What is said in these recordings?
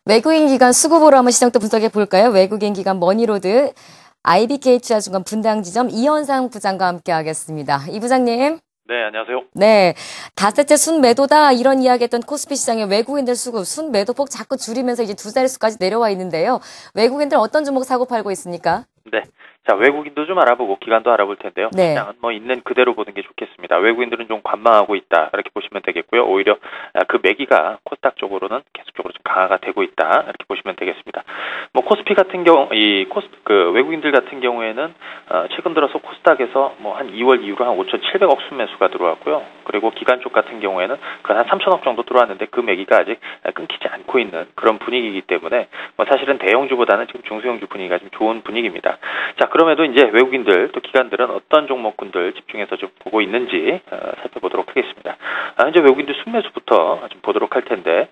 외국인 기관 수급으로 한번 시장도 분석해 볼까요? 외국인 기관 머니로드 IBK투자증권 분당지점 이현상 부장과 함께 하겠습니다. 이 부장님. 네, 안녕하세요. 네, 닷새째 순매도다 이런 이야기했던 코스피 시장의 외국인들 수급 순매도폭 자꾸 줄이면서 이제 두 자릿수까지 내려와 있는데요. 외국인들 어떤 종목 사고 팔고 있습니까? 네. 자, 외국인도 좀 알아보고 기관도 알아볼 텐데요. 네. 시장은 뭐 있는 그대로 보는 게 좋겠습니다. 외국인들은 좀 관망하고 있다. 이렇게 보시면 되겠고요. 오히려 그 매기가 코스닥 쪽으로는 계속적으로 좀 강화가 되고 있다. 이렇게 보시면 되겠습니다. 뭐 코스피 같은 경우 외국인들 같은 경우에는 최근 들어서 코스닥에서 뭐 한 2월 이후로 한 5,700억 순매수가 들어왔고요. 그리고 기관 쪽 같은 경우에는 한 3천억 정도 들어왔는데 그 매기가 아직 끊기지 않고 있는 그런 분위기이기 때문에 뭐 사실은 대형주보다는 지금 중소형주 분위기가 좀 좋은 분위기입니다. 자, 그럼에도 이제 외국인들 또 기관들은 어떤 종목군들 집중해서 좀 보고 있는지 살펴보도록 하겠습니다. 현재 외국인들 순매수부터 좀 보도록 할 텐데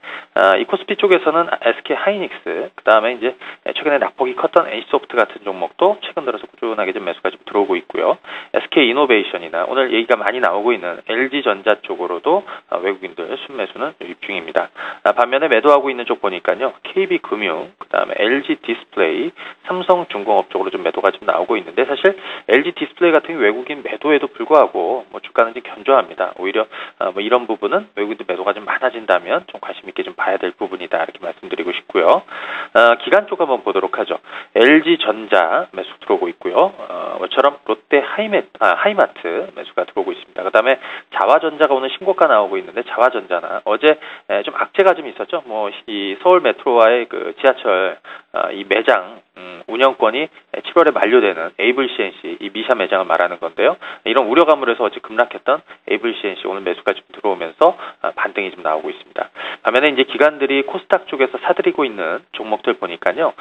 이 코스피 쪽에서는 SK 하이닉스, 그 다음에 이제 최근에 낙폭이 컸던 NC소프트 같은 종목도 최근 들어서 꾸준하게 좀 매수가 좀 들어오고 있고요. SK 이노베이션이나 오늘 얘기가 많이 나오고 있는 LG전자 쪽으로도 외국인들 순매수는 유입 중입니다. 반면에 매도하고 있는 쪽 보니까요, KB금융, 그 다음에 LG디스플레이, 삼성중공업 쪽으로 좀 매도가 좀 나오고 있는데, 사실 LG디스플레이 같은 경우 외국인 매도에도 불구하고 뭐 주가는 좀 견조합니다. 오히려 뭐 이런 부분은 외국인들 매도가 좀 많아진다면 좀 관심 있게 좀 봐야 될 부분이다, 이렇게 말씀드리고 싶고요. 기관 쪽 한번 보도록 하죠. LG전자 매수 들어오고 있고요. 뭐처럼 롯데 하이마트 매수가 들어오고 있습니다. 그 다음에 자화전자가 오늘 신고가 나오고 있는데, 자화전자나 어제 좀 악재가 좀 있었죠. 뭐 이 서울 메트로와의 그 지하철 이 매장 운영권이 7월에 만료되는 에이블 CNC, 이 미샤 매장을 말하는 건데요. 이런 우려감으로 해서 어제 급락했던 에이블 CNC 오늘 매수가 좀 들어오면서 반등이 좀 나오고 있습니다. 반면에 이제 기관들이 코스닥 쪽에서 사들이고 있는 종목들 보니까요,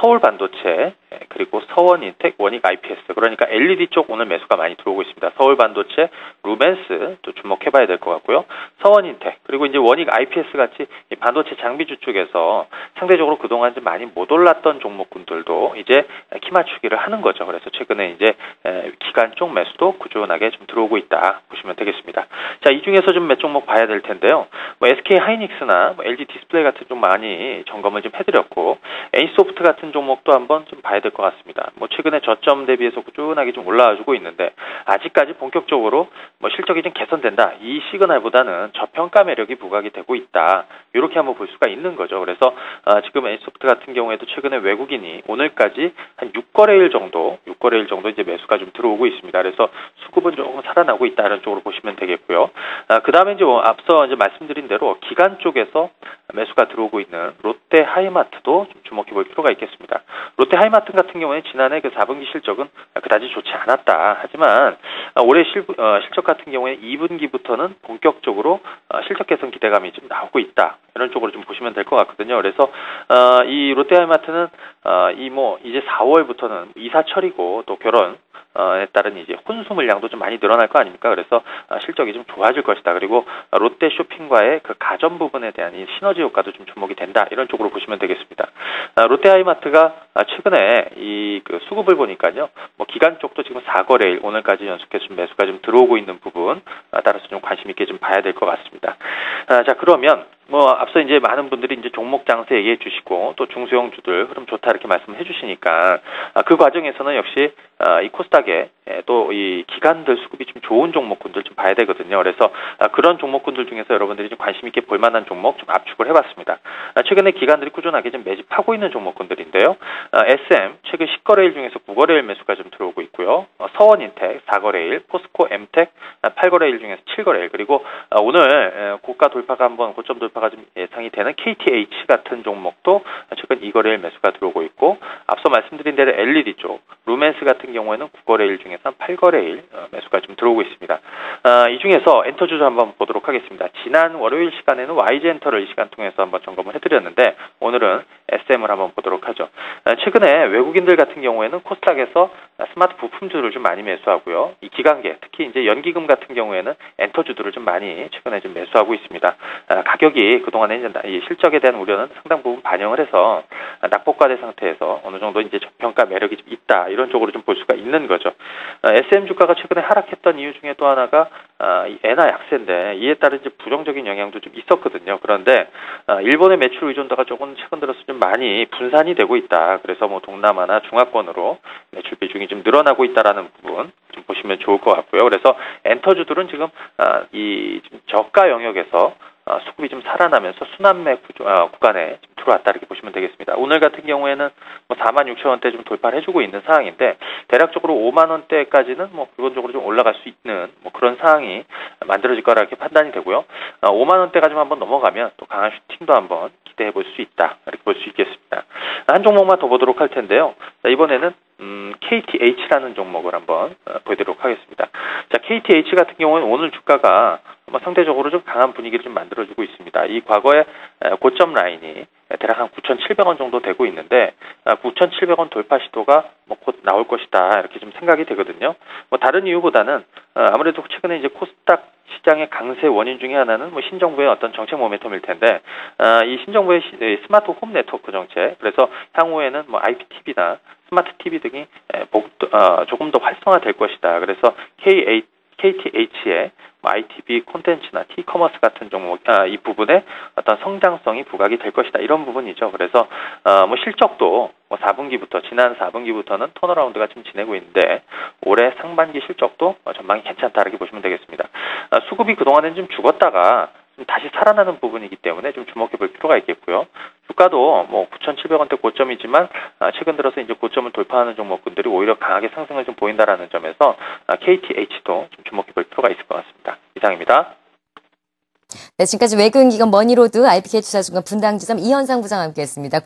서울 반도체, 그리고 서원인텍, 원익 IPS, 그러니까 LED 쪽 오늘 매수가 많이 들어오고 있습니다. 서울 반도체, 루멘스 또 주목해봐야 될 것 같고요. 서원인텍, 그리고 이제 원익 IPS 같이 반도체 장비주 쪽에서 상대적으로 그동안 좀 많이 못 올랐던 종목군들도 이제 키 맞추기를 하는 거죠. 그래서 최근에 이제 기관 쪽 매수도 꾸준하게 좀 들어오고 있다 보시면 되겠습니다. 자, 이 중에서 좀 몇 종목 봐야 될 텐데요. 뭐 SK 하이닉스나 뭐 LG 디스플레이 같은 쪽 많이 점검을 좀 해드렸고, NC소프트 같은 종목도 한번 좀 봐야 될 것 같습니다. 뭐 최근에 저점 대비해서 꾸준하게 좀 올라와주고 있는데, 아직까지 본격적으로 뭐 실적이 좀 개선된다, 이 시그널보다는 저평가 매력이 부각이 되고 있다, 이렇게 한번 볼 수가 있는 거죠. 그래서 지금 NC소프트 같은 경우에도 최근에 외국인이 오늘까지 한 6거래일 정도 이제 매수가 좀 들어오고 있습니다. 그래서 수급은 조금 살아나고 있다는 쪽으로 보시면 되겠고요. 그 다음에 이제 앞서 이제 말씀드린 대로 기관 쪽에서 매수가 들어오고 있는 롯데 하이마트도 좀 주목해 볼 필요가 있겠습니다. 롯데 하이마트 같은 경우에 지난해 그 4분기 실적은 그다지 좋지 않았다. 하지만 올해 실적 같은 경우에 2분기부터는 본격적으로 실적 개선 기대감이 좀 나오고 있다, 이런 쪽으로 좀 보시면 될 것 같거든요. 그래서 이 롯데 하이마트는 이제 4월부터는 이사철이고 또 결혼에 따른 이제 혼수 물량도 좀 많이 늘어날 거 아닙니까? 그래서 실적이 좀 좋아질 것이다. 그리고 롯데 쇼핑과의 그 가전 부분에 대한 이 시너지 효과도 좀 주목이 된다, 이런 쪽으로 보시면 되겠습니다. 롯데 하이마트가 최근에 이 그 수급을 보니까요, 뭐 기관 쪽도 지금 4거래일 오늘까지 연속해서 좀 매수가 좀 들어오고 있는 부분, 따라서 좀 관심 있게 좀 봐야 될 것 같습니다. 자, 그러면 뭐 앞서 이제 많은 분들이 이제 종목 장세 얘기해 주시고 또 중소형주들 흐름 좋다 이렇게 말씀해 주시니까 그 과정에서는 역시 이 코스닥에 또 이 기관들 수급이 좀 좋은 종목군들 좀 봐야 되거든요. 그래서 그런 종목군들 중에서 여러분들이 좀 관심 있게 볼 만한 종목 좀 압축을 해봤습니다. 최근에 기관들이 꾸준하게 좀 매집하고 있는 종목군들인데요. SM 최근 10거래일 중에서 9거래일 매수가 좀 들어오고 있고요. 서원인텍 4거래일, 포스코 엠텍 8거래일 중에서 7거래일, 그리고 오늘 고점 돌파가 좀 예상이 되는 KTH 같은 종목도 최근 2거래일 매수가 들어오고 있고, 앞서 말씀드린 대로 LED 쪽 루멘스 같은 경우에는 9거래일 중에서 한 8거래일 매수가 좀 들어오고 있습니다. 이 중에서 엔터주주 한번 보도록 하겠습니다. 지난 월요일 시간에는 YG엔터를 이 시간 통해서 한번 점검을 해드렸는데, 오늘은 SM을 한번 보도록 하죠. 최근에 외국인들 같은 경우에는 코스닥에서 스마트 부품주를 좀 많이 매수하고요. 이 기관계, 특히 이제 연기금 같은 경우에는 엔터주들을 좀 많이 최근에 좀 매수하고 있습니다. 가격이 수급이 그동안에 이제 이 실적에 대한 우려는 상당 부분 반영을 해서 낙폭과대 상태에서 어느 정도 이제 저평가 매력이 좀 있다 이런 쪽으로 좀 볼 수가 있는 거죠. SM 주가가 최근에 하락했던 이유 중에 또 하나가 이 엔화 약세인데 이에 따른 이제 부정적인 영향도 좀 있었거든요. 그런데 일본의 매출 의존도가 조금 최근 들어서 좀 많이 분산이 되고 있다. 그래서 뭐 동남아나 중화권으로 매출 비중이 좀 늘어나고 있다라는 부분 좀 보시면 좋을 것 같고요. 그래서 엔터주들은 지금 이 저가 영역에서 수급이 좀 살아나면서 순환매 구간에 좀 들어왔다 이렇게 보시면 되겠습니다. 오늘 같은 경우에는 뭐 46,000원대 좀 돌파를 해주고 있는 상황인데 대략적으로 5만 원대까지는 뭐 기본적으로 좀 올라갈 수 있는 뭐 그런 상황이 만들어질 거라 이렇게 판단이 되고요. 5만 원대까지만 한번 넘어가면 또 강한 슈팅도 한번 기대해 볼 수 있다 이렇게 볼 수 있겠습니다. 한 종목만 더 보도록 할 텐데요. 자, 이번에는 KTH라는 종목을 한번 보도록 하겠습니다. 자, KTH 같은 경우는 오늘 주가가 상대적으로 좀 강한 분위기를 좀 만들어주고 있습니다. 이 과거의 고점 라인이 대략 한 9,700원 정도 되고 있는데 9,700원 돌파 시도가 뭐 곧 나올 것이다 이렇게 좀 생각이 되거든요. 뭐 다른 이유보다는 아무래도 최근에 이제 코스닥 시장의 강세 원인 중에 하나는 뭐 신정부의 어떤 정책 모멘텀일 텐데 이 신정부의 스마트 홈 네트워크 정책 그래서 향후에는 뭐 IPTV나 스마트 TV 등이 조금 더 활성화될 것이다. 그래서 KTH의 ITV 콘텐츠나 T커머스 같은 종목, 이 부분에 어떤 성장성이 부각이 될 것이다. 이런 부분이죠. 그래서, 뭐 실적도 뭐 4분기부터, 지난 4분기부터는 턴어라운드가 좀 지내고 있는데, 올해 상반기 실적도 전망이 괜찮다. 이렇게 보시면 되겠습니다. 수급이 그동안엔 좀 죽었다가, 좀 다시 살아나는 부분이기 때문에 좀 주목해 볼 필요가 있겠고요. 주가도 뭐 9,700원대 고점이지만 최근 들어서 이제 고점을 돌파하는 종목군들이 오히려 강하게 상승을 좀 보인다라는 점에서 KTH도 좀 주목해 볼 필요가 있을 것 같습니다. 이상입니다. 네, 지금까지 외국인 기관 머니로드 IPK 투자증권 분당지점 이현상 부장 함께했습니다.